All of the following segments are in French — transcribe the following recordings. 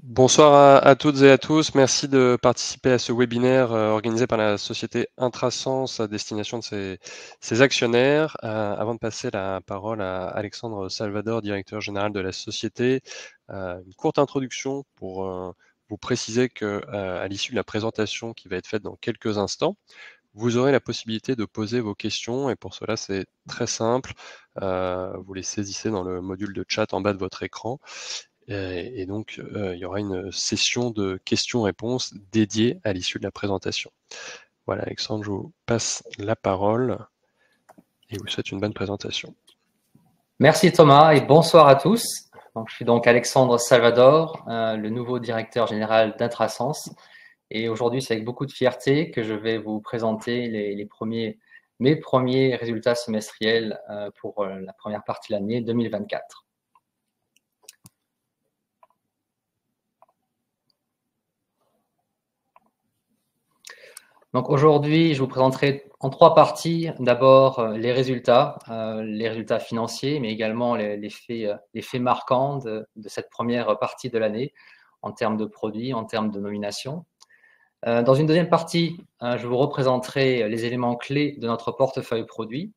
Bonsoir à toutes et à tous. Merci de participer à ce webinaire organisé par la société Intrasens à destination de ses actionnaires. Avant de passer la parole à Alexandre Salvador, directeur général de la société, une courte introduction pour vous préciser que à l'issue de la présentation qui va être faite dans quelques instants, vous aurez la possibilité de poser vos questions et pour cela c'est très simple. Vous les saisissez dans le module de chat en bas de votre écran. Et donc, il y aura une session de questions-réponses dédiée à l'issue de la présentation. Voilà, Alexandre, je vous passe la parole et vous souhaite une bonne présentation. Merci Thomas et bonsoir à tous. Je suis donc Alexandre Salvador, le nouveau directeur général d'Intrasens. Et aujourd'hui, c'est avec beaucoup de fierté que je vais vous présenter mes premiers résultats semestriels pour la première partie de l'année 2024. Donc aujourd'hui, je vous présenterai en 3 parties. D'abord, les résultats financiers, mais également les faits marquants de cette première partie de l'année en termes de produits, en termes de nomination. Dans une deuxième partie, je vous représenterai les éléments clés de notre portefeuille produit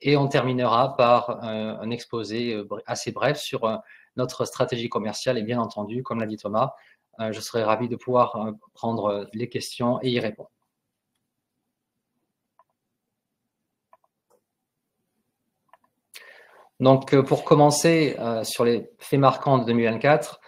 et on terminera par un exposé assez bref sur notre stratégie commerciale et bien entendu, comme l'a dit Thomas, je serai ravi de pouvoir prendre les questions et y répondre. Donc, pour commencer sur les faits marquants de 2024,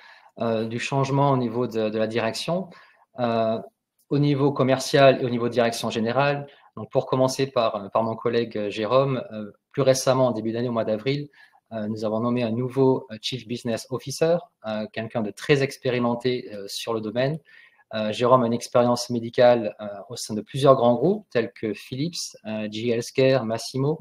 du changement au niveau de la direction, au niveau commercial et au niveau de direction générale. Donc, pour commencer par mon collègue Jérôme, plus récemment, en début d'année, au mois d'avril, nous avons nommé un nouveau Chief Business Officer, quelqu'un de très expérimenté sur le domaine. Jérôme a une expérience médicale au sein de plusieurs grands groupes tels que Philips, GE Healthcare, Massimo.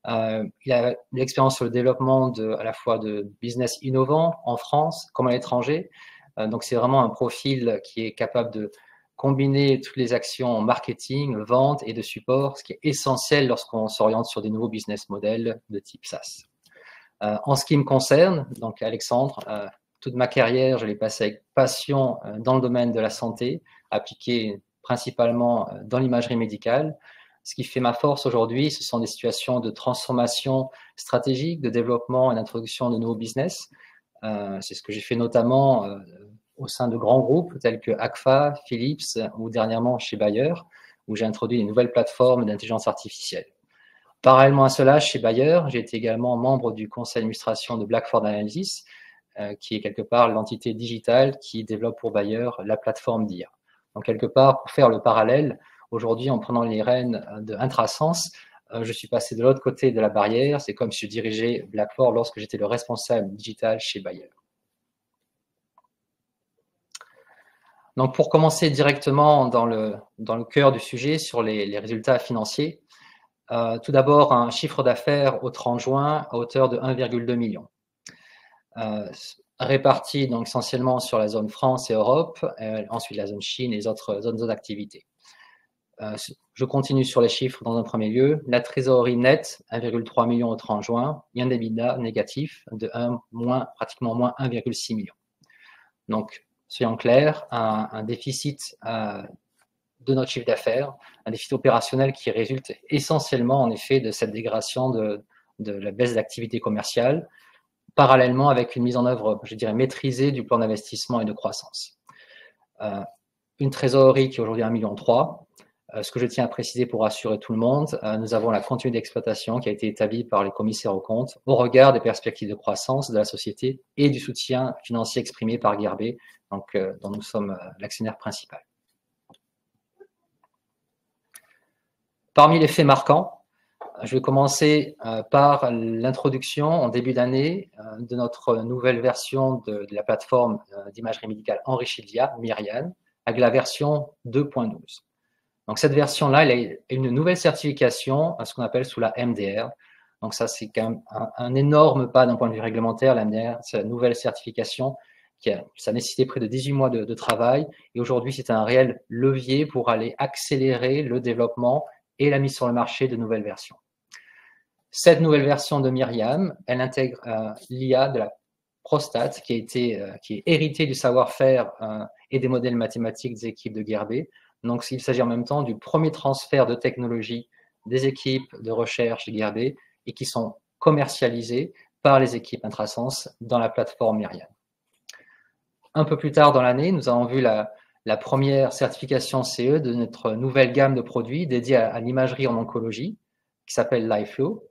Il a l'expérience sur le développement à la fois de business innovants en France comme à l'étranger. Donc, c'est vraiment un profil qui est capable de combiner toutes les actions marketing, vente et de support, ce qui est essentiel lorsqu'on s'oriente sur des nouveaux business models de type SaaS. En ce qui me concerne, donc Alexandre, toute ma carrière, je l'ai passée avec passion dans le domaine de la santé, appliquée principalement dans l'imagerie médicale. Ce qui fait ma force aujourd'hui, ce sont des situations de transformation stratégique, de développement et d'introduction de nouveaux business. C'est ce que j'ai fait notamment au sein de grands groupes tels que Agfa, Philips ou dernièrement chez Bayer, où j'ai introduit une nouvelle plateforme d'intelligence artificielle. Parallèlement à cela, chez Bayer, j'ai été également membre du conseil d'administration de Blackford Analysis, qui est quelque part l'entité digitale qui développe pour Bayer la plateforme d'IA. Donc, quelque part, pour faire le parallèle, aujourd'hui, en prenant les rênes de Intrasens, je suis passé de l'autre côté de la barrière. C'est comme si je dirigeais Blackford lorsque j'étais le responsable digital chez Bayer. Donc, pour commencer directement dans le cœur du sujet sur les résultats financiers, tout d'abord, un chiffre d'affaires au 30 juin à hauteur de 1,2 million. Réparti donc essentiellement sur la zone France et Europe, ensuite la zone Chine et les autres zones d'activité. Je continue sur les chiffres dans un premier lieu. La trésorerie nette, 1,3 million au 30 juin, et un EBITDA négatif de pratiquement moins 1,6 million. Donc, soyons clairs, un déficit de notre chiffre d'affaires, un déficit opérationnel qui résulte essentiellement en effet de cette dégradation de la baisse d'activité commerciale, parallèlement avec une mise en œuvre, je dirais, maîtrisée du plan d'investissement et de croissance. Une trésorerie qui est aujourd'hui 1,3 million. Ce que je tiens à préciser pour rassurer tout le monde, nous avons la continuité d'exploitation qui a été établie par les commissaires aux comptes au regard des perspectives de croissance de la société et du soutien financier exprimé par Guerbet, donc, dont nous sommes l'actionnaire principal. Parmi les faits marquants, je vais commencer par l'introduction en début d'année de notre nouvelle version de la plateforme d'imagerie médicale enrichie d'IA, Myriad, avec la version 2.12. Donc, cette version-là, elle a une nouvelle certification, ce qu'on appelle sous la MDR. Donc, ça, c'est quand même un énorme pas d'un point de vue réglementaire. La MDR, c'est la nouvelle certification ça a nécessité près de 18 mois de travail. Et aujourd'hui, c'est un réel levier pour aller accélérer le développement et la mise sur le marché de nouvelles versions. Cette nouvelle version de Myriam, elle intègre l'IA de la prostate qui est hérité du savoir-faire et des modèles mathématiques des équipes de Guerbet. Donc, il s'agit en même temps du premier transfert de technologie des équipes de recherche de Guerbet et qui sont commercialisées par les équipes Intrasens dans la plateforme Myriam. Un peu plus tard dans l'année, nous avons vu la première certification CE de notre nouvelle gamme de produits dédiée à l'imagerie en oncologie, qui s'appelle LiveFlow.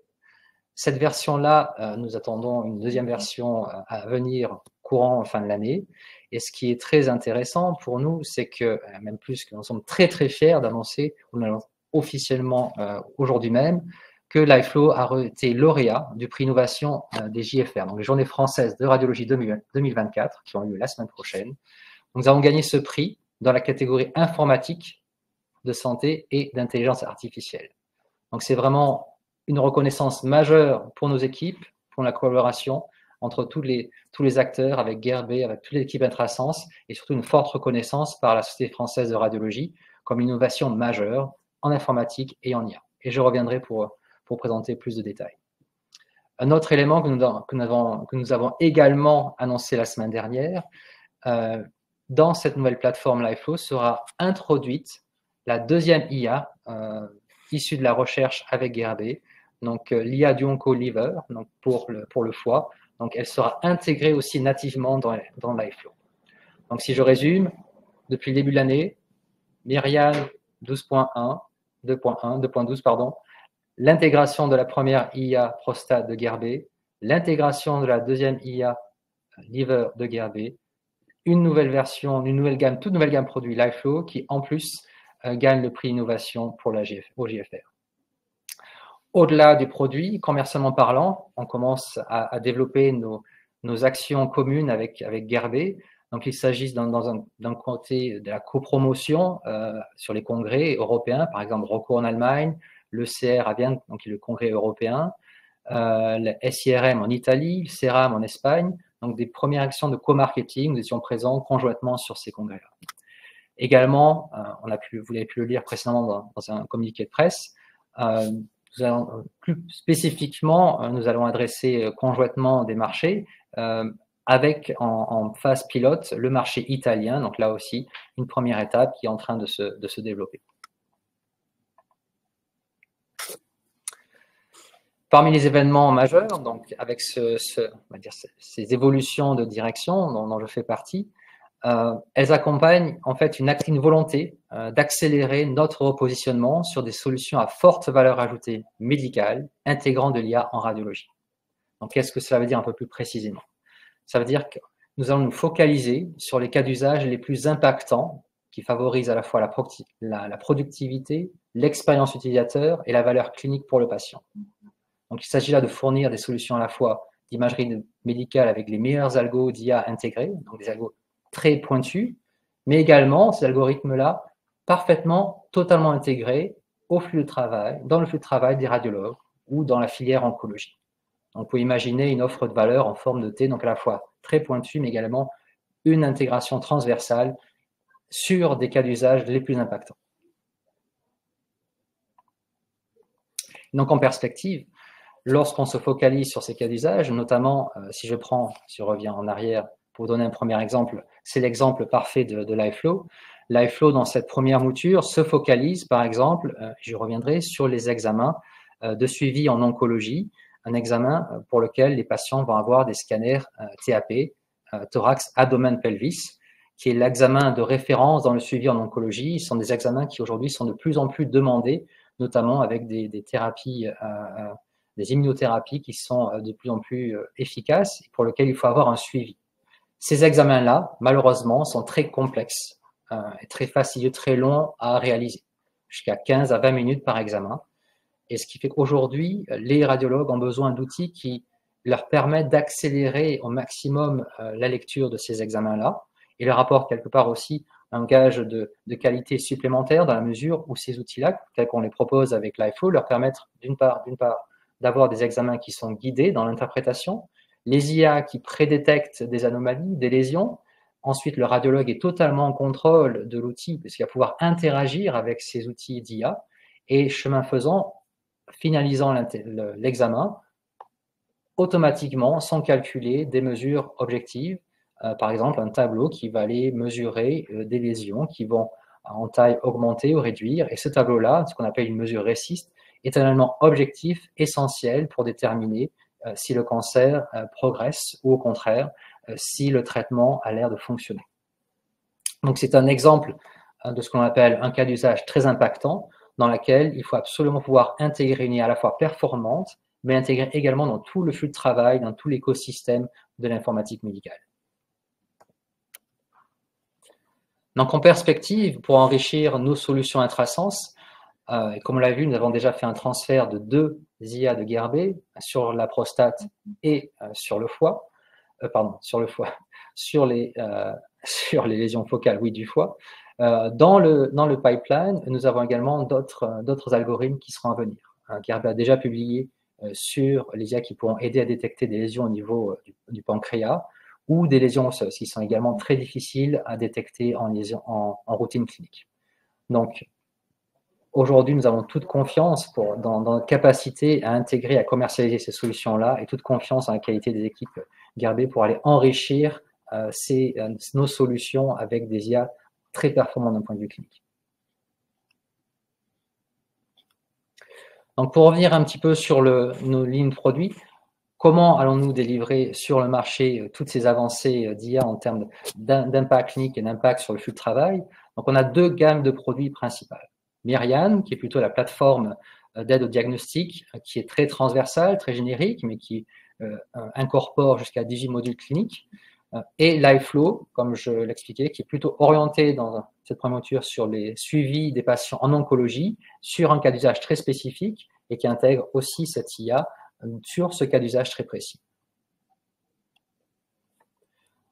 Cette version-là, nous attendons une deuxième version à venir courant en fin de l'année. Et ce qui est très intéressant pour nous, c'est que, même plus que nous sommes très très fiers d'annoncer, officiellement aujourd'hui même, que LiveFlow a été lauréat du prix innovation des JFR, donc les Journées françaises de radiologie 2024, qui ont lieu la semaine prochaine. Nous avons gagné ce prix dans la catégorie informatique de santé et d'intelligence artificielle. Donc c'est vraiment une reconnaissance majeure pour nos équipes, pour la collaboration entre tous les acteurs, avec Guerbet, avec toute l'équipe Intrasens, et surtout une forte reconnaissance par la Société française de radiologie comme une innovation majeure en informatique et en IA. Et je reviendrai pour présenter plus de détails. Un autre élément que nous avons également annoncé la semaine dernière, dans cette nouvelle plateforme LiveFlow sera introduite la deuxième IA issue de la recherche avec Guerbet, donc l'IA du OncoLiver, donc pour le foie. Donc elle sera intégrée aussi nativement dans LiveFlow. Donc si je résume, depuis le début de l'année, Myriam 12.1, 2.12, pardon, l'intégration de la première IA prostate de Guerbet, l'intégration de la deuxième IA liver de Guerbet, une nouvelle version, toute nouvelle gamme produit LiveFlow qui en plus gagne le prix innovation pour au JFR. Au-delà des produits, commercialement parlant, on commence à développer nos actions communes avec Guerbet. Donc, il s'agit d'un côté de la copromotion sur les congrès européens, par exemple ROCO en Allemagne, l'ECR à Vienne, donc le congrès européen, le SIRM en Italie, le CERAM en Espagne. Donc, des premières actions de co-marketing, nous étions présents conjointement sur ces congrès-là. Également, vous l'avez pu le lire précédemment dans un communiqué de presse, plus spécifiquement, nous allons adresser conjointement des marchés avec en phase pilote le marché italien. Donc là aussi, une première étape qui est en train de se développer. Parmi les événements majeurs, donc avec on va dire, ces évolutions de direction dont je fais partie, elles accompagnent en fait une volonté d'accélérer notre repositionnement sur des solutions à forte valeur ajoutée médicale, intégrant de l'IA en radiologie. Donc, qu'est-ce que cela veut dire un peu plus précisément? Ça veut dire que nous allons nous focaliser sur les cas d'usage les plus impactants qui favorisent à la fois la productivité, l'expérience utilisateur et la valeur clinique pour le patient. Donc, il s'agit là de fournir des solutions à la fois d'imagerie médicale avec les meilleurs algos d'IA intégrés, donc des algos très pointus, mais également ces algorithmes-là parfaitement, totalement intégrés dans le flux de travail des radiologues ou dans la filière oncologie. Donc, vous pouvez imaginer une offre de valeur en forme de T, donc à la fois très pointue, mais également une intégration transversale sur des cas d'usage les plus impactants. Donc, en perspective, lorsqu'on se focalise sur ces cas d'usage, notamment si je reviens en arrière pour vous donner un premier exemple, c'est l'exemple parfait de LiveFlow. LiveFlow, dans cette première mouture, se focalise, par exemple, je reviendrai, sur les examens de suivi en oncologie, un examen pour lequel les patients vont avoir des scanners TAP, thorax, abdomen, pelvis, qui est l'examen de référence dans le suivi en oncologie. Ce sont des examens qui aujourd'hui sont de plus en plus demandés, notamment avec des thérapies, des immunothérapies qui sont de plus en plus efficaces et pour lesquelles il faut avoir un suivi. Ces examens-là, malheureusement, sont très complexes, et très fastidieux, très longs à réaliser, jusqu'à 15 à 20 minutes par examen. Et ce qui fait qu'aujourd'hui, les radiologues ont besoin d'outils qui leur permettent d'accélérer au maximum la lecture de ces examens-là et leur apportent quelque part aussi un gage de qualité supplémentaire dans la mesure où ces outils-là, tels qu'on les propose avec LiveFlow, leur permettent d'une part d'avoir des examens qui sont guidés dans l'interprétation, les IA qui prédétectent des anomalies, des lésions. Ensuite, le radiologue est totalement en contrôle de l'outil puisqu'il va pouvoir interagir avec ces outils d'IA et chemin faisant, finalisant l'examen, automatiquement sont calculées des mesures objectives, par exemple un tableau qui va aller mesurer des lésions qui vont en taille augmenter ou réduire, et ce tableau-là, ce qu'on appelle une mesure RECIST, est un élément objectif essentiel pour déterminer si le cancer progresse ou au contraire, si le traitement a l'air de fonctionner. Donc c'est un exemple de ce qu'on appelle un cas d'usage très impactant, dans lequel il faut absolument pouvoir intégrer une IA à la fois performante, mais intégrer également dans tout le flux de travail, dans tout l'écosystème de l'informatique médicale. Donc en perspective, pour enrichir nos solutions intrasens, et comme on l'a vu, nous avons déjà fait un transfert de 2 IA de Guerbet sur la prostate et sur le foie, sur les lésions focales, oui, du foie. Dans le pipeline, nous avons également d'autres algorithmes qui seront à venir. Guerbet a déjà publié sur les IA qui pourront aider à détecter des lésions au niveau du pancréas ou des lésions osseuses qui sont également très difficiles à détecter en routine clinique. Donc, aujourd'hui, nous avons toute confiance dans notre capacité à intégrer, à commercialiser ces solutions-là et toute confiance en la qualité des équipes Guerbet pour aller enrichir nos solutions avec des IA très performantes d'un point de vue clinique. Donc, pour revenir un petit peu sur nos lignes produits, comment allons-nous délivrer sur le marché toutes ces avancées d'IA en termes d'impact clinique et d'impact sur le flux de travail? Donc, on a 2 gammes de produits principales. Myriad, qui est plutôt la plateforme d'aide au diagnostic, qui est très transversale, très générique, mais qui incorpore jusqu'à 18 modules cliniques. Et LiveFlow, comme je l'expliquais, qui est plutôt orienté dans cette première mouture sur les suivis des patients en oncologie, sur un cas d'usage très spécifique et qui intègre aussi cette IA sur ce cas d'usage très précis.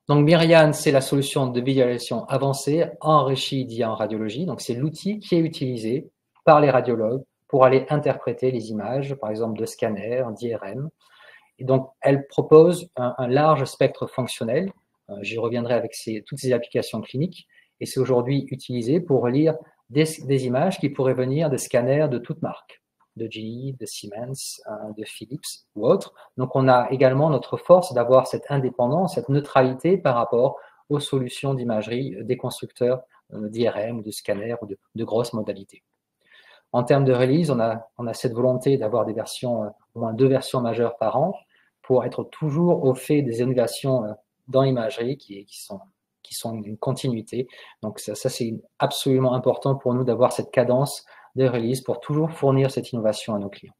Donc Myriad, c'est la solution de visualisation avancée enrichie d'IA en radiologie. Donc c'est l'outil qui est utilisé par les radiologues pour aller interpréter les images, par exemple de scanners, d'IRM. Et donc elle propose un large spectre fonctionnel. J'y reviendrai avec toutes ces applications cliniques. Et c'est aujourd'hui utilisé pour lire des images qui pourraient venir de scanners de toute marque, de GE, de Siemens, de Philips ou autres. Donc, on a également notre force d'avoir cette indépendance, cette neutralité par rapport aux solutions d'imagerie des constructeurs d'IRM, de scanners ou de grosses modalités. En termes de release, on a cette volonté d'avoir des versions, au moins 2 versions majeures par an, pour être toujours au fait des innovations dans l'imagerie qui sont une continuité. Donc, ça c'est absolument important pour nous d'avoir cette cadence de release pour toujours fournir cette innovation à nos clients.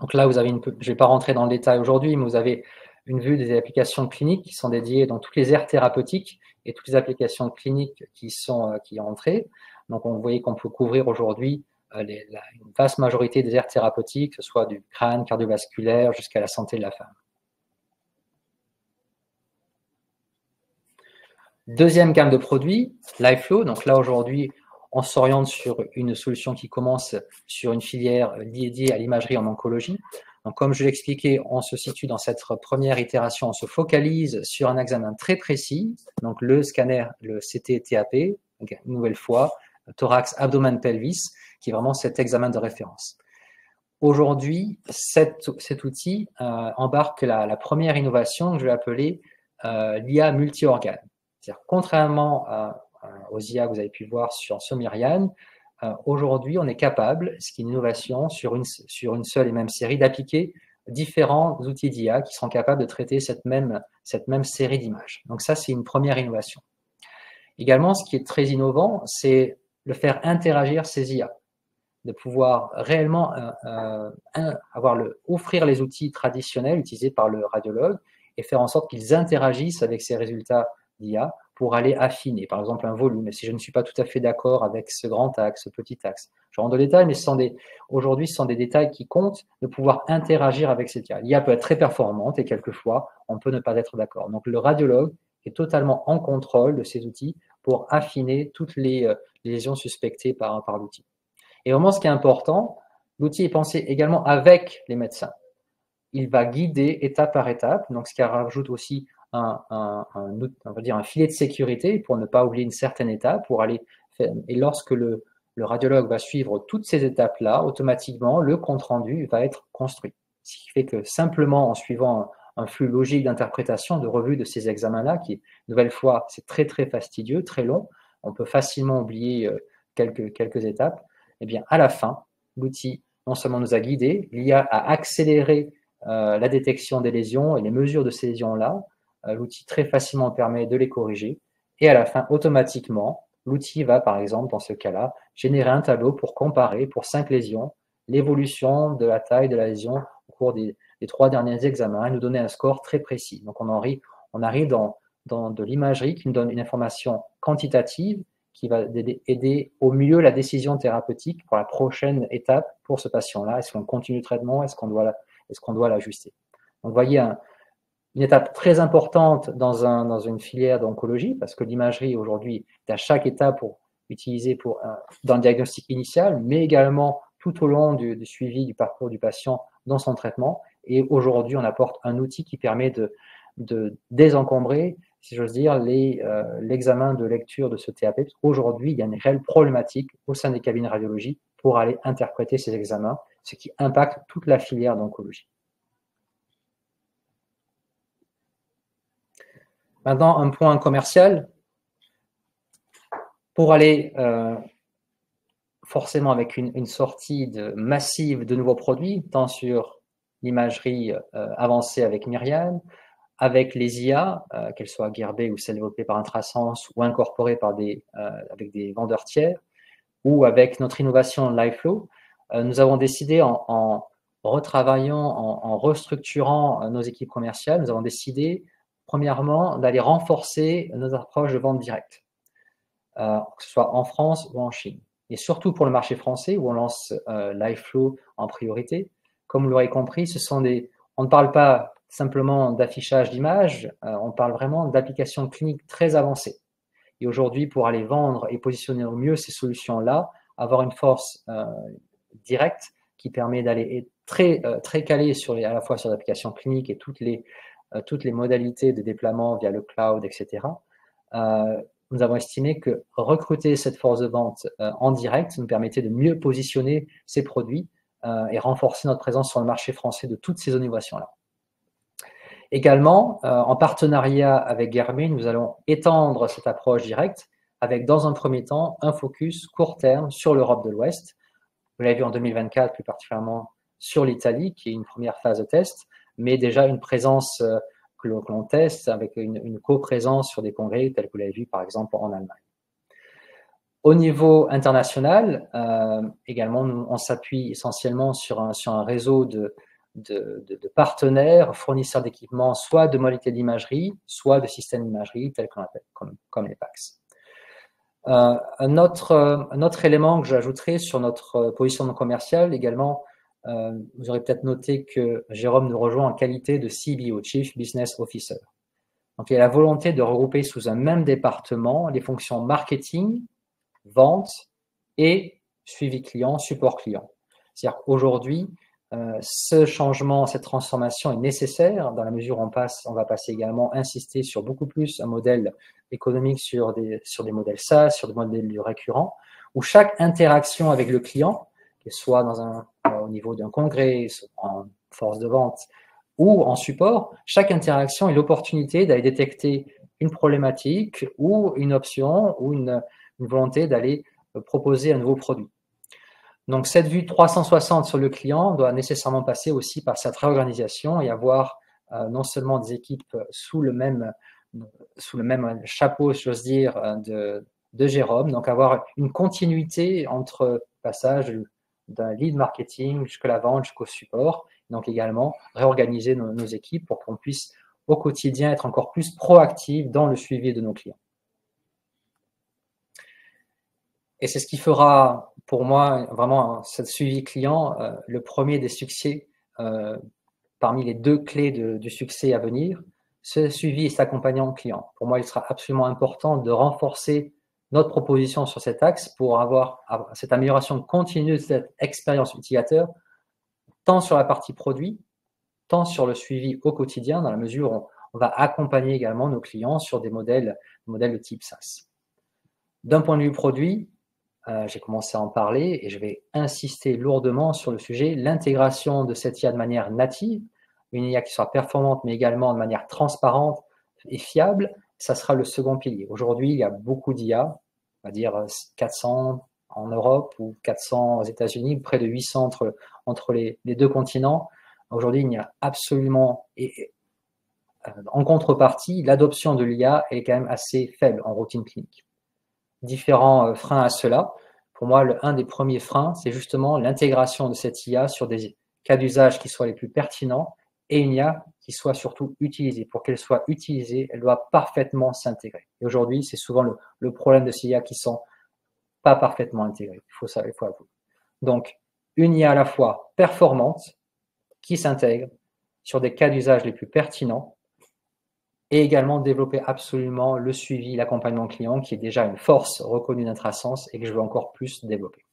Donc là, je ne vais pas rentrer dans le détail aujourd'hui, mais vous avez une vue des applications cliniques qui sont dédiées dans toutes les aires thérapeutiques et toutes les applications cliniques qui sont entrées. Donc, vous voyez qu'on peut couvrir aujourd'hui une vaste majorité des aires thérapeutiques, que ce soit du crâne, cardiovasculaire, jusqu'à la santé de la femme. Deuxième gamme de produits, LiveFlow. Donc là, aujourd'hui, on s'oriente sur une solution qui commence sur une filière dédiée à l'imagerie en oncologie. Donc, comme je l'expliquais, on se situe dans cette première itération, on se focalise sur un examen très précis, donc le scanner, le CT-TAP, une nouvelle fois, thorax, abdomen, pelvis, qui est vraiment cet examen de référence. Aujourd'hui, cet outil embarque la première innovation que je vais appeler l'IA multi-organes. C'est-à-dire, contrairement aux IA que vous avez pu voir sur Myriad, aujourd'hui, on est capable, ce qui est une innovation, sur une seule et même série, d'appliquer différents outils d'IA qui seront capables de traiter cette même série d'images. Donc ça, c'est une première innovation. Également, ce qui est très innovant, c'est de faire interagir ces IA, de pouvoir réellement offrir les outils traditionnels utilisés par le radiologue et faire en sorte qu'ils interagissent avec ces résultats d'IA pour aller affiner, par exemple, un volume. Et si je ne suis pas tout à fait d'accord avec ce grand axe, ce petit axe, je rentre dans les détails, mais aujourd'hui, ce sont des détails qui comptent de pouvoir interagir avec cette IA. L'IA peut être très performante et quelquefois, on peut ne pas être d'accord. Donc, le radiologue est totalement en contrôle de ces outils pour affiner toutes les lésions suspectées par l'outil. Et vraiment, ce qui est important, l'outil est pensé également avec les médecins. Il va guider étape par étape, donc ce qui rajoute aussi on va dire un filet de sécurité pour ne pas oublier une certaine étape pour aller faire. Et lorsque le radiologue va suivre toutes ces étapes-là, automatiquement, le compte-rendu va être construit. Ce qui fait que simplement en suivant un flux logique d'interprétation, de revue de ces examens-là, qui, une nouvelle fois, c'est très très fastidieux, très long, on peut facilement oublier quelques étapes, et bien à la fin, l'outil non seulement nous a guidés, l'IA a accéléré la détection des lésions et les mesures de ces lésions-là. L'outil très facilement permet de les corriger, et à la fin, automatiquement, l'outil va, par exemple, dans ce cas-là, générer un tableau pour comparer, pour 5 lésions, l'évolution de la taille de la lésion au cours des 3 derniers examens et nous donner un score très précis. Donc, on arrive dans de l'imagerie qui nous donne une information quantitative qui va aider au mieux la décision thérapeutique pour la prochaine étape pour ce patient-là. Est-ce qu'on continue le traitement? Est-ce qu'on doit l'ajuster? Donc, vous voyez, une étape très importante dans une filière d'oncologie, parce que l'imagerie aujourd'hui est à chaque étape pour utiliser dans le diagnostic initial, mais également tout au long du suivi du parcours du patient dans son traitement. Et aujourd'hui, on apporte un outil qui permet de désencombrer, si j'ose dire, l'examen de lecture de ce TAP. Aujourd'hui, il y a une réelle problématique au sein des cabinets de radiologie pour aller interpréter ces examens, ce qui impacte toute la filière d'oncologie. Maintenant, un point commercial. Pour aller forcément avec une sortie massive de nouveaux produits, tant sur l'imagerie avancée avec Myriad, avec les IA, qu'elles soient gearbées ou celles développées par Intrasense ou incorporées avec des vendeurs tiers, ou avec notre innovation LiveFlow, nous avons décidé en retravaillant, en restructurant nos équipes commerciales, nous avons décidé premièrement d'aller renforcer nos approches de vente directe, que ce soit en France ou en Chine. Et surtout pour le marché français où on lance LiveFlow en priorité. Comme vous l'aurez compris, on ne parle pas simplement d'affichage d'images, on parle vraiment d'applications cliniques très avancées. Et aujourd'hui, pour aller vendre et positionner au mieux ces solutions-là, avoir une force directe qui permet d'aller très calé à la fois sur l'application clinique et toutes les modalités de déploiement via le cloud, etc. Nous avons estimé que recruter cette force de vente en direct nous permettait de mieux positionner ces produits et renforcer notre présence sur le marché français de toutes ces innovations-là. Également, en partenariat avec Garmin, nous allons étendre cette approche directe avec, dans un premier temps, un focus court terme sur l'Europe de l'Ouest. Vous l'avez vu en 2024, plus particulièrement sur l'Italie, qui est une première phase de test, mais déjà une présence que l'on teste avec une co-présence sur des congrès, tels que vous l'avez vu par exemple en Allemagne. Au niveau international, également, on s'appuie essentiellement sur un réseau de partenaires, fournisseurs d'équipements, soit de modalités d'imagerie, soit de systèmes d'imagerie, tels qu'on appelle comme les PACS. Un autre élément que j'ajouterai sur notre positionnement commercial également, vous aurez peut-être noté que Jérôme nous rejoint en qualité de CBO, Chief Business Officer. Donc, il y a la volonté de regrouper sous un même département les fonctions marketing, vente et suivi client, support client. C'est-à-dire qu'aujourd'hui, ce changement, cette transformation est nécessaire dans la mesure où on va passer également, insister sur beaucoup plus un modèle économique sur des modèles SaaS, sur des modèles récurrents, où chaque interaction avec le client, qu'elle soit au niveau d'un congrès, en force de vente ou en support, chaque interaction est l'opportunité d'aller détecter une problématique ou une option ou une volonté d'aller proposer un nouveau produit. Donc, cette vue 360 sur le client doit nécessairement passer aussi par cette réorganisation et avoir non seulement des équipes sous le même chapeau, si j'ose dire, de Jérôme, donc avoir une continuité entre passage d'un lead marketing jusqu'à la vente, jusqu'au support, donc également réorganiser nos équipes pour qu'on puisse au quotidien être encore plus proactif dans le suivi de nos clients. Et c'est ce qui fera pour moi vraiment ce suivi client le premier des succès parmi les 2 clés du succès à venir, ce suivi et cet accompagnement client. Pour moi, il sera absolument important de renforcer notre proposition sur cet axe pour avoir cette amélioration continue de cette expérience utilisateur, tant sur la partie produit, tant sur le suivi au quotidien, dans la mesure où on va accompagner également nos clients sur des modèles de type SaaS. D'un point de vue produit, j'ai commencé à en parler et je vais insister lourdement sur le sujet. L'intégration de cette IA de manière native, une IA qui soit performante, mais également de manière transparente et fiable, ça sera le second pilier. Aujourd'hui, il y a beaucoup d'IA, on va dire 400 en Europe ou 400 aux États-Unis, près de 800 entre les deux continents. Aujourd'hui, il n'y a absolument, en contrepartie, l'adoption de l'IA est quand même assez faible en routine clinique. Différents freins à cela. Pour moi, un des premiers freins, c'est justement l'intégration de cette IA sur des cas d'usage qui soient les plus pertinents et une IA qui soit surtout utilisée. Pour qu'elle soit utilisée, elle doit parfaitement s'intégrer. Et aujourd'hui, c'est souvent le problème de ces IA qui sont pas parfaitement intégrées. Il faut avouer. Donc, une IA à la fois performante, qui s'intègre sur des cas d'usage les plus pertinents, et également développer absolument le suivi, l'accompagnement client, qui est déjà une force reconnue d'Intrasens et que je veux encore plus développer.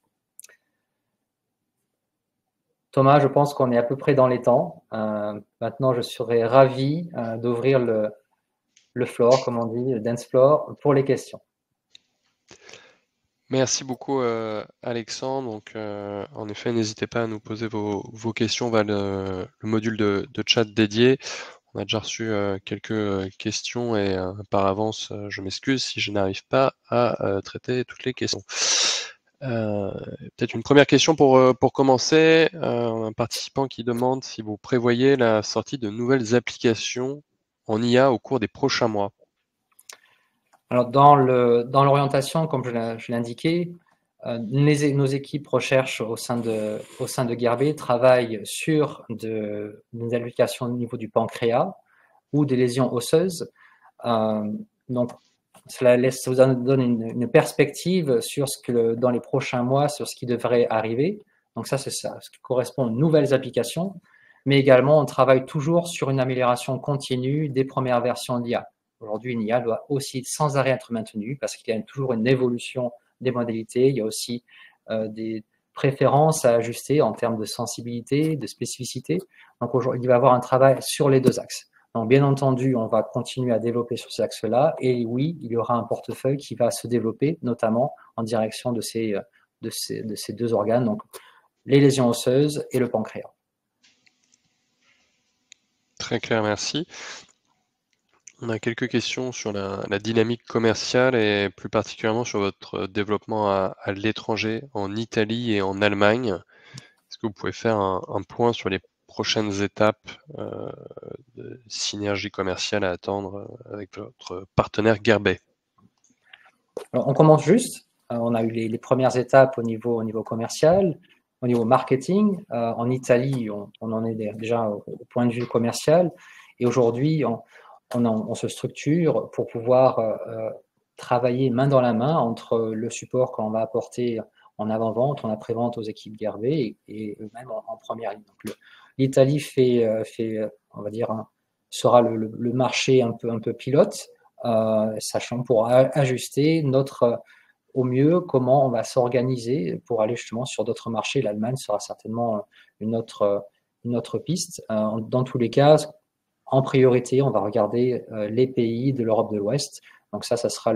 Thomas, je pense qu'on est à peu près dans les temps. Maintenant, je serais ravi d'ouvrir le floor, comme on dit, le dance floor, pour les questions. Merci beaucoup Alexandre. Donc, en effet, n'hésitez pas à nous poser vos questions vers le module de chat dédié. On a déjà reçu quelques questions et par avance, je m'excuse si je n'arrive pas à traiter toutes les questions. Peut-être une première question pour commencer. Un participant qui demande si vous prévoyez la sortie de nouvelles applications en IA au cours des prochains mois. Alors, dans l'orientation, comme je l'ai indiqué, nos équipes recherche au sein de Guerbet travaillent sur des applications au niveau du pancréas ou des lésions osseuses. Donc, cela vous donne une perspective sur ce que dans les prochains mois, sur ce qui devrait arriver. Donc ça, c'est ça, ce qui correspond aux nouvelles applications. Mais également, on travaille toujours sur une amélioration continue des premières versions d'IA. Aujourd'hui, une IA doit aussi sans arrêt être maintenue parce qu'il y a toujours une évolution des modalités. Il y a aussi des préférences à ajuster en termes de sensibilité, de spécificité. Donc aujourd'hui, il va y avoir un travail sur les deux axes. Donc bien entendu, on va continuer à développer sur ces axes-là. Et oui, il y aura un portefeuille qui va se développer, notamment en direction de ces deux organes, donc les lésions osseuses et le pancréas. Très clair, merci. On a quelques questions sur la dynamique commerciale et plus particulièrement sur votre développement à l'étranger, en Italie et en Allemagne. Est-ce que vous pouvez faire un point sur les prochaines étapes de synergie commerciale à attendre avec votre partenaire Guerbet? Alors, on commence juste. On a eu les premières étapes au niveau commercial, au niveau marketing. En Italie, on en est déjà au point de vue commercial. Et aujourd'hui, on se structure pour pouvoir travailler main dans la main entre le support qu'on va apporter en avant-vente, en après-vente aux équipes Guerbet et eux-mêmes en première ligne. Donc, l'Italie on va dire, sera le marché un peu pilote, sachant pour ajuster au mieux comment on va s'organiser pour aller justement sur d'autres marchés. L'Allemagne sera certainement une autre piste. Dans tous les cas, en priorité, on va regarder les pays de l'Europe de l'Ouest. Donc ça sera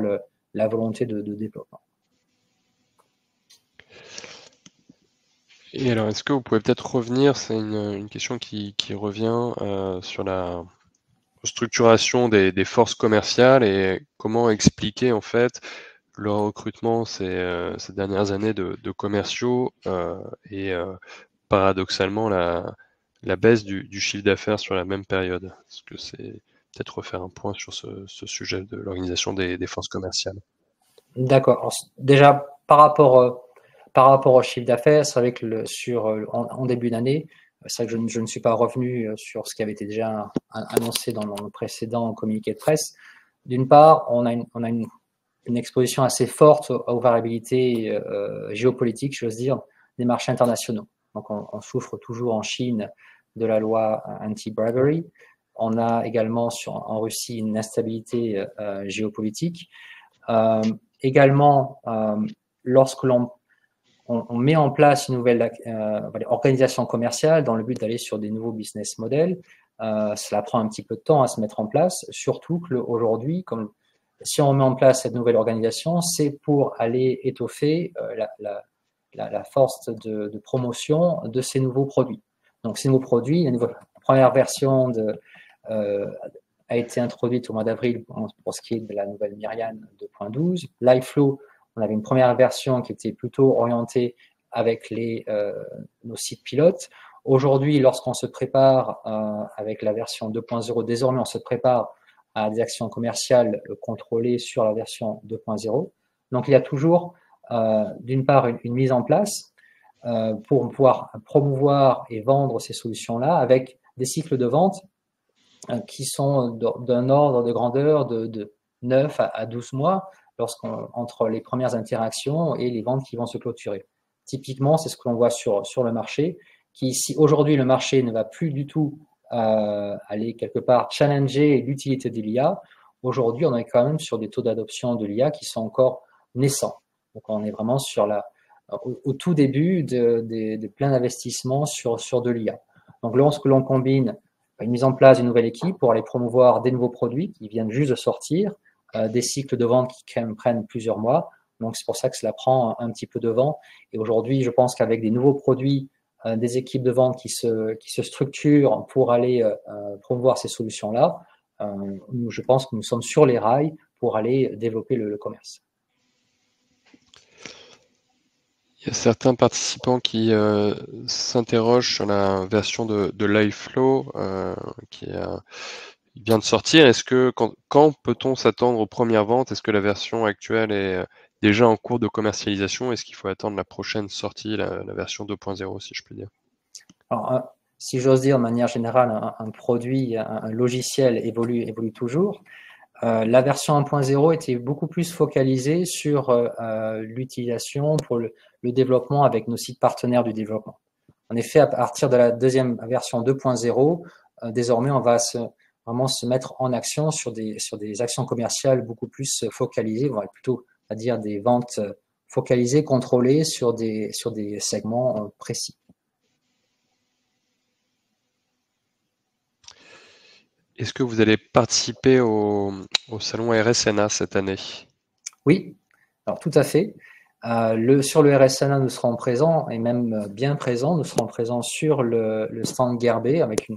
la volonté de développement. Et alors, est-ce que vous pouvez peut-être revenir, c'est une question qui revient sur la structuration des forces commerciales et comment expliquer en fait le recrutement ces dernières années de commerciaux et paradoxalement la baisse du chiffre d'affaires sur la même période. Est-ce que c'est peut-être refaire un point sur ce sujet de l'organisation des forces commerciales? D'accord. Déjà, par rapport au chiffre d'affaires, c'est vrai que en début d'année, c'est vrai que je ne suis pas revenu sur ce qui avait été déjà annoncé dans le précédent communiqué de presse. D'une part, on a une exposition assez forte aux variabilités géopolitiques, j'ose dire, des marchés internationaux. Donc, on souffre toujours en Chine de la loi anti-bribery. On a également en Russie une instabilité géopolitique. Également, lorsque on met en place une nouvelle organisation commerciale dans le but d'aller sur des nouveaux business models, cela prend un petit peu de temps à se mettre en place, surtout qu'aujourd'hui, comme si on met en place cette nouvelle organisation, c'est pour aller étoffer la force de promotion de ces nouveaux produits. Donc, ces nouveaux produits, la première version a été introduite au mois d'avril pour ce qui est de la nouvelle Myriad 2.12. LiveFlow, on avait une première version qui était plutôt orientée avec nos sites pilotes. Aujourd'hui, lorsqu'on se prépare avec la version 2.0, désormais on se prépare à des actions commerciales contrôlées sur la version 2.0. Donc il y a toujours d'une part une mise en place pour pouvoir promouvoir et vendre ces solutions-là avec des cycles de vente qui sont d'un ordre de grandeur de 9 à 12 mois entre les premières interactions et les ventes qui vont se clôturer. Typiquement, c'est ce que l'on voit sur le marché, qui si aujourd'hui le marché ne va plus du tout aller quelque part challenger l'utilité de l'IA, aujourd'hui on est quand même sur des taux d'adoption de l'IA qui sont encore naissants. Donc on est vraiment au tout début de plein d'investissements sur de l'IA. Donc lorsque l'on combine une mise en place d'une nouvelle équipe pour aller promouvoir des nouveaux produits qui viennent juste de sortir, des cycles de vente qui prennent plusieurs mois. Donc, c'est pour ça que cela prend un petit peu de vent. Et aujourd'hui, je pense qu'avec des nouveaux produits, des équipes de vente qui se structurent pour aller promouvoir ces solutions-là, je pense que nous sommes sur les rails pour aller développer le commerce. Il y a certains participants qui s'interrogent sur la version de LiveFlow qui vient de sortir. Est-ce que quand peut-on s'attendre aux premières ventes? Est-ce que la version actuelle est déjà en cours de commercialisation? Est-ce qu'il faut attendre la prochaine sortie, la version 2.0, si je puis dire? Alors, si j'ose dire, de manière générale, un produit, un logiciel évolue toujours. La version 1.0 était beaucoup plus focalisée sur l'utilisation pour le développement avec nos sites partenaires du développement. En effet, à partir de la deuxième version 2.0, désormais, on va vraiment se mettre en action sur des actions commerciales beaucoup plus focalisées, on va plutôt à dire des ventes focalisées, contrôlées sur des segments précis. Est-ce que vous allez participer au salon RSNA cette année? Oui, alors tout à fait. Sur le RSNA, nous serons présents, et même bien présents. Nous serons présents sur le stand Gerbet avec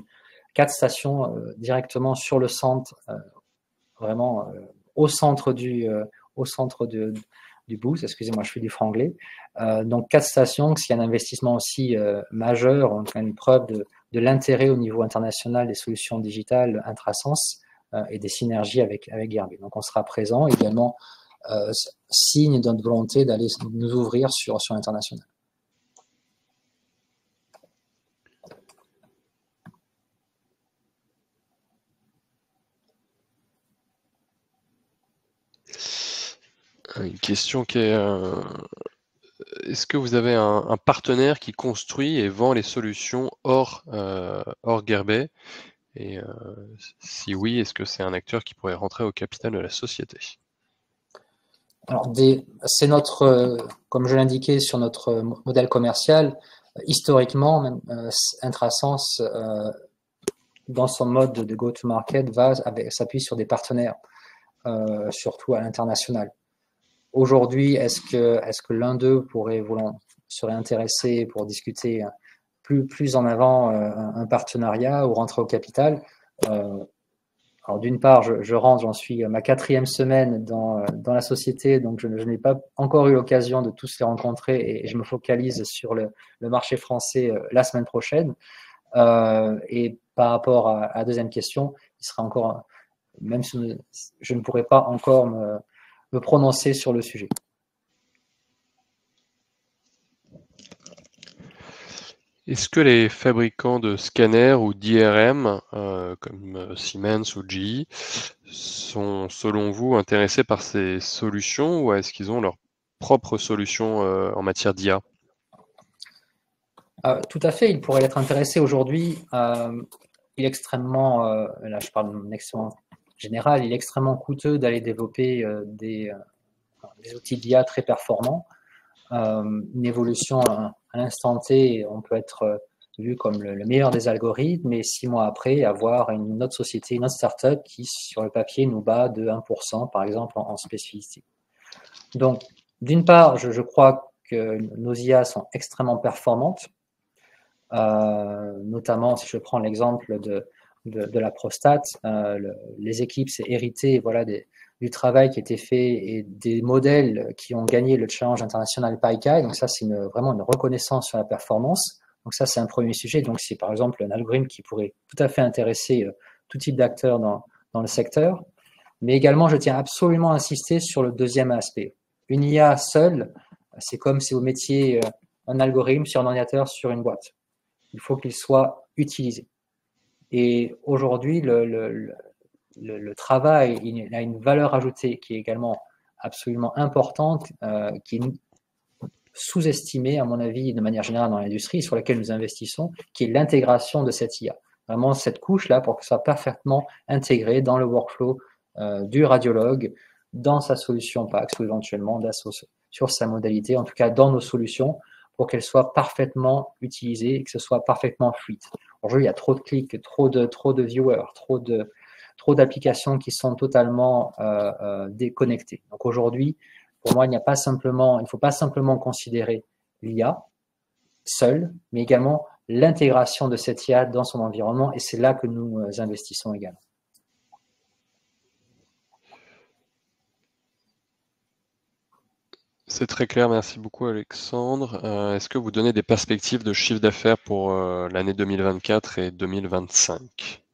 4 stations directement sur le centre, vraiment au centre du booth. Excusez-moi, je fais du franglais. Donc 4 stations, c'est un investissement aussi majeur, on a une preuve de l'intérêt au niveau international des solutions digitales Intrasens et des synergies avec Gerbet. Donc on sera présent également. Signe de notre volonté d'aller nous ouvrir sur l'international. Une question qui est est-ce que vous avez un partenaire qui construit et vend les solutions hors Gerbet? Et si oui, est-ce que c'est un acteur qui pourrait rentrer au capital de la société? Alors, c'est comme je l'indiquais sur notre modèle commercial, historiquement, Intrasens, dans son mode de go-to-market, s'appuie sur des partenaires, surtout à l'international. Aujourd'hui, est-ce que l'un d'eux serait intéressé pour discuter plus en avant un partenariat ou rentrer au capital? Alors d'une part, j'en suis à ma 4e semaine dans la société, donc je n'ai pas encore eu l'occasion de tous les rencontrer et je me focalise sur le marché français la semaine prochaine. Et par rapport à la deuxième question, il sera encore, même si je ne pourrais pas encore me prononcer sur le sujet. Est-ce que les fabricants de scanners ou d'IRM, comme Siemens ou GE, sont selon vous intéressés par ces solutions ou est-ce qu'ils ont leur propre solution en matière d'IA? Tout à fait, ils pourraient être intéressés aujourd'hui. Il est extrêmement, là je parle de l'extrêmement général, il est extrêmement coûteux d'aller développer des outils d'IA très performants. Une évolution à l'instant T, on peut être vu comme le meilleur des algorithmes, et 6 mois après, avoir une autre société, une autre startup qui, sur le papier, nous bat de 1%, par exemple, en spécificité. Donc, d'une part, je crois que nos IA sont extrêmement performantes, notamment si je prends l'exemple de la prostate, les équipes s'est hérité voilà, du travail qui a été fait et des modèles qui ont gagné le challenge international PyCai. Donc ça, c'est vraiment une reconnaissance sur la performance. Donc ça, c'est un premier sujet. Donc c'est par exemple un algorithme qui pourrait tout à fait intéresser tout type d'acteurs dans le secteur. Mais également, je tiens absolument à insister sur le deuxième aspect. Une IA seule, c'est comme si vous mettiez un algorithme sur un ordinateur, sur une boîte. Il faut qu'il soit utilisé. Et aujourd'hui, le travail il a une valeur ajoutée qui est également absolument importante, qui est sous-estimée, à mon avis, de manière générale dans l'industrie, sur laquelle nous investissons, qui est l'intégration de cette IA. Vraiment cette couche-là pour que ce soit parfaitement intégré dans le workflow du radiologue, dans sa solution PACS ou éventuellement sur sa modalité, en tout cas dans nos solutions, pour qu'elle soit parfaitement utilisée et que ce soit parfaitement fluide. Aujourd'hui, il y a trop de clics, trop de viewers, trop d'applications qui sont totalement déconnectées. Donc aujourd'hui, pour moi, il ne faut pas simplement considérer l'IA seule, mais également l'intégration de cette IA dans son environnement, et c'est là que nous investissons également. C'est très clair, merci beaucoup Alexandre. Est-ce que vous donnez des perspectives de chiffre d'affaires pour l'année 2024 et 2025?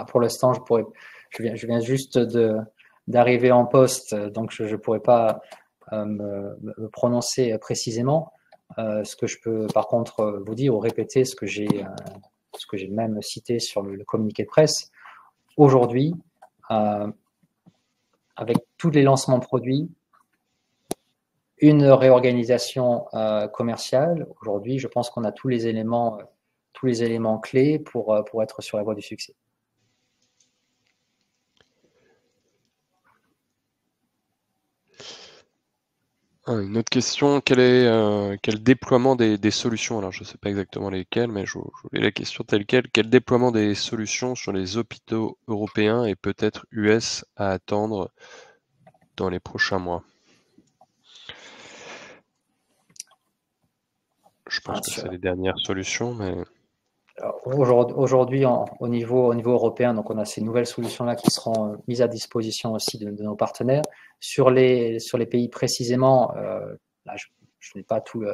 Pour l'instant, je viens juste d'arriver en poste, donc je ne pourrais pas me prononcer précisément. Ce que je peux par contre vous dire ou répéter, ce que j'ai même cité sur le communiqué de presse. Aujourd'hui, avec tous les lancements produits, une réorganisation commerciale. Aujourd'hui, je pense qu'on a tous les éléments clés pour être sur la voie du succès. Une autre question, quel déploiement des solutions, alors je ne sais pas exactement lesquelles, mais je voulais la question telle quelle, quel déploiement des solutions sur les hôpitaux européens et peut-être US à attendre dans les prochains mois? Je pense que c'est les dernières solutions, mais... Aujourd'hui, au niveau européen, donc on a ces nouvelles solutions-là qui seront mises à disposition aussi de nos partenaires. Sur les pays précisément, là, je n'ai pas tous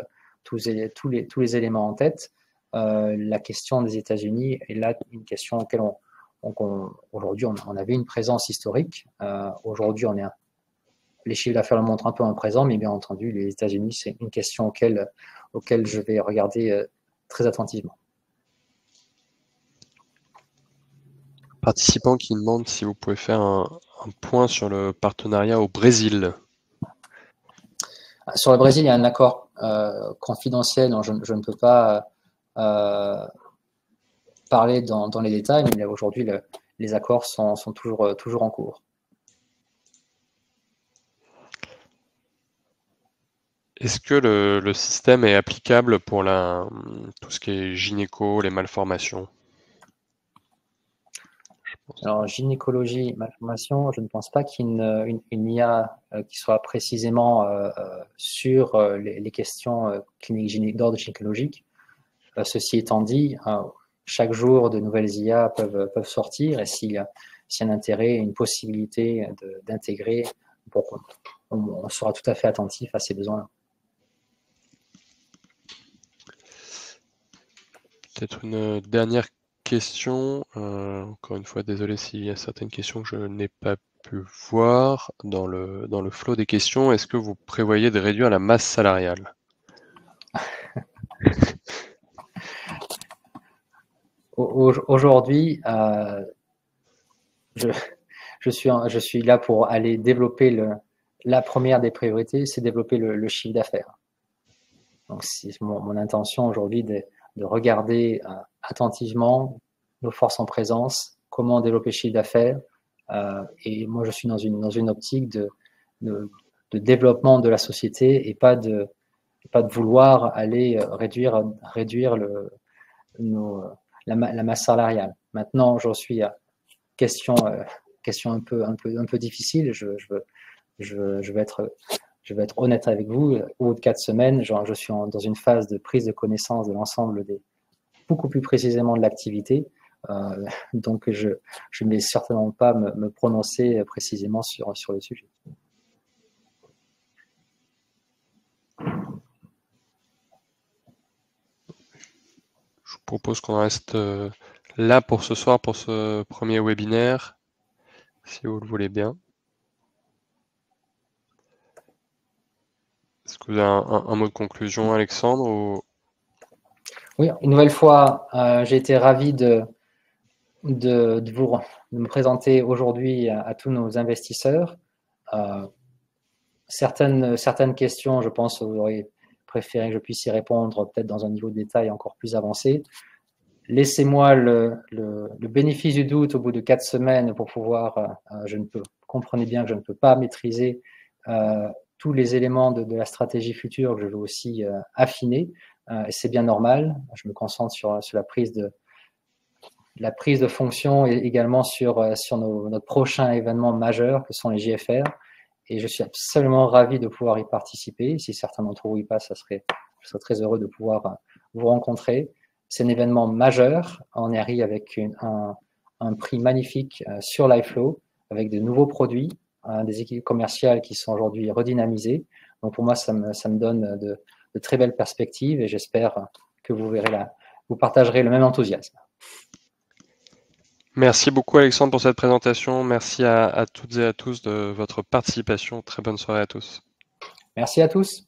les éléments en tête. La question des États-Unis est là une question auquel aujourd'hui on avait une présence historique. Aujourd'hui, les chiffres d'affaires le montrent un peu en présent, mais bien entendu, les États-Unis, c'est une question auquel je vais regarder très attentivement. Participant qui demande si vous pouvez faire un point sur le partenariat au Brésil. Sur le Brésil, il y a un accord confidentiel dont je ne peux pas parler dans les détails, mais aujourd'hui, les accords sont toujours en cours. Est-ce que le système est applicable pour tout ce qui est gynéco, les malformations? Alors, gynécologie, malformation, je ne pense pas qu'il y ait une IA qui soit précisément sur les questions cliniques d'ordre gynécologique. Ceci étant dit, chaque jour, de nouvelles IA peuvent sortir, et s'il y a un intérêt, une possibilité d'intégrer, on sera tout à fait attentif à ces besoins-là. Peut-être une dernière question. Encore une fois, désolé s'il y a certaines questions que je n'ai pas pu voir dans le flot des questions. Est-ce que vous prévoyez de réduire la masse salariale? Aujourd'hui, je suis là pour aller développer la première des priorités, c'est développer le chiffre d'affaires. Donc, c'est mon intention aujourd'hui de regarder attentivement nos forces en présence, comment développer le chiffre d'affaires. Et moi, je suis dans une optique de développement de la société et pas de vouloir aller réduire la masse salariale. Maintenant, j'en suis à question un peu difficile. Je vais être honnête avec vous. Au bout de 4 semaines, je suis dans une phase de prise de connaissance de l'ensemble beaucoup plus précisément de l'activité. Donc, je ne vais certainement pas me prononcer précisément sur le sujet. Je vous propose qu'on reste là pour ce soir, pour ce premier webinaire, si vous le voulez bien. Est-ce que vous avez un mot de conclusion, Alexandre, ou... Oui, une nouvelle fois, j'ai été ravi de me présenter aujourd'hui à tous nos investisseurs. Certaines questions, je pense, vous auriez préféré que je puisse y répondre peut-être dans un niveau de détail encore plus avancé. Laissez-moi le bénéfice du doute au bout de 4 semaines pour pouvoir, comprenez bien que je ne peux pas maîtriser tous les éléments de la stratégie future que je veux aussi affiner. Et c'est bien normal. Je me concentre sur la prise de fonction et également sur notre prochain événement majeur que sont les JFR. Et je suis absolument ravi de pouvoir y participer. Si certains d'entre vous y passent, je serais très heureux de pouvoir vous rencontrer. C'est un événement majeur. On arrive avec un prix magnifique sur LiveFlow, avec de nouveaux produits, des équipes commerciales qui sont aujourd'hui redynamisées. Donc pour moi, ça me donne de très belles perspectives et j'espère que vous partagerez le même enthousiasme. Merci beaucoup, Alexandre, pour cette présentation. Merci à toutes et à tous de votre participation. Très bonne soirée à tous. Merci à tous.